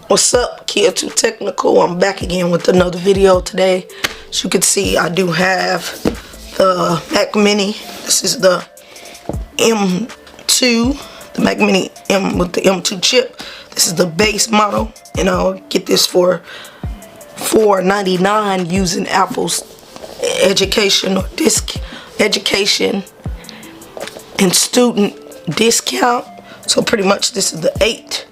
What's up, Kia 2 Technical? I'm back again with another video today. As you can see, I do have the Mac Mini. This is the M2, the Mac Mini M with the M2 chip. This is the base model, and I'll get this for $4.99 using Apple's education and student discount. So pretty much this is the 8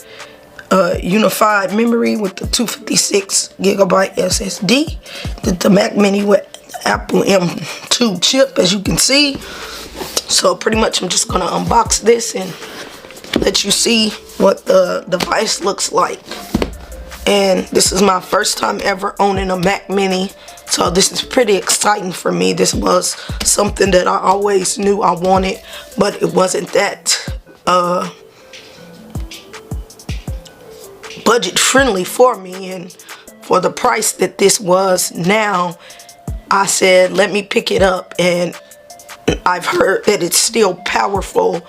unified memory with the 256 gigabyte SSD. The Mac Mini with Apple M2 chip, as you can see. So pretty much I'm just gonna unbox this and let you see what the device looks like. And this is my first time ever owning a Mac Mini, so this is pretty exciting for me. This was something that I always knew I wanted, but it wasn't that budget friendly for me, and for the price that this was now, I said let me pick it up, and I've heard that it's still powerful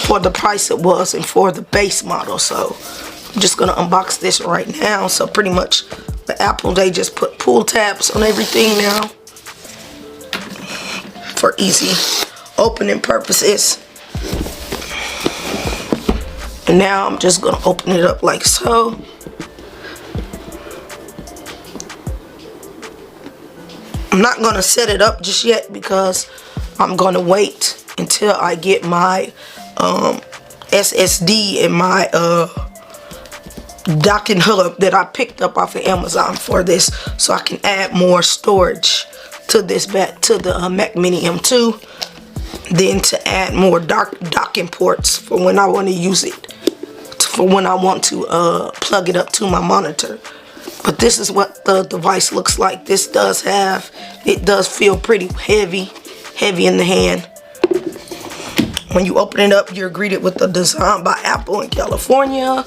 for the price it was and for the base model. So I'm just gonna unbox this right now. So pretty much the Apple, they just put pull tabs on everything now for easy opening purposes. And now I'm just gonna open it up like so. I'm not gonna set it up just yet because I'm gonna wait until I get my SSD and my docking hub that I picked up off of Amazon for this, so I can add more storage to this to the Mac Mini M2, then to add more docking ports for when I want to use it, for when I want to plug it up to my monitor. But this is what the device looks like. This does feel pretty heavy in the hand. When you open it up, you're greeted with the design by Apple in California.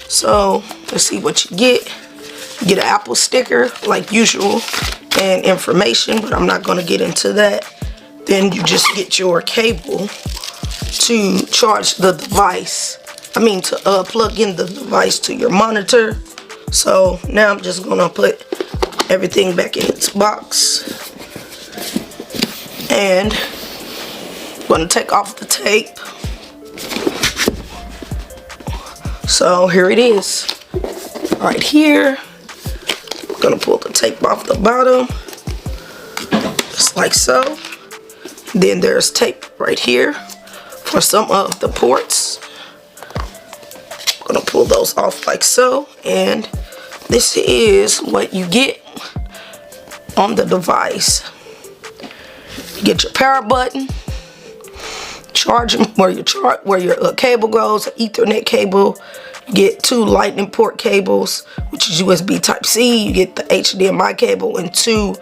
So let's see what you get. You get an Apple sticker like usual and information, but I'm not going to get into that. Then you just get your cable to charge the device. To plug in the device to your monitor. So now I'm just going to put everything back in its box. And I'm going to take off the tape. So here it is, right here. I'm gonna pull the tape off the bottom, just like so. Then there's tape right here for some of the ports. I'm gonna pull those off like so, and this is what you get on the device. You get your power button, charging where your cable goes, an Ethernet cable. You get 2 lightning port cables, which is USB Type-C. You get the HDMI cable and 2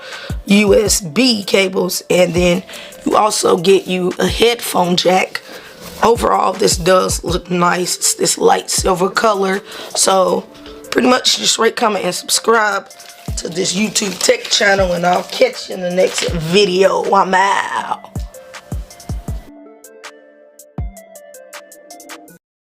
USB cables, and then you also get you a headphone jack. Overall, this does look nice. It's this light silver color. So pretty much just rate, comment, and subscribe to this YouTube tech channel, and I'll catch you in the next video. I'm out.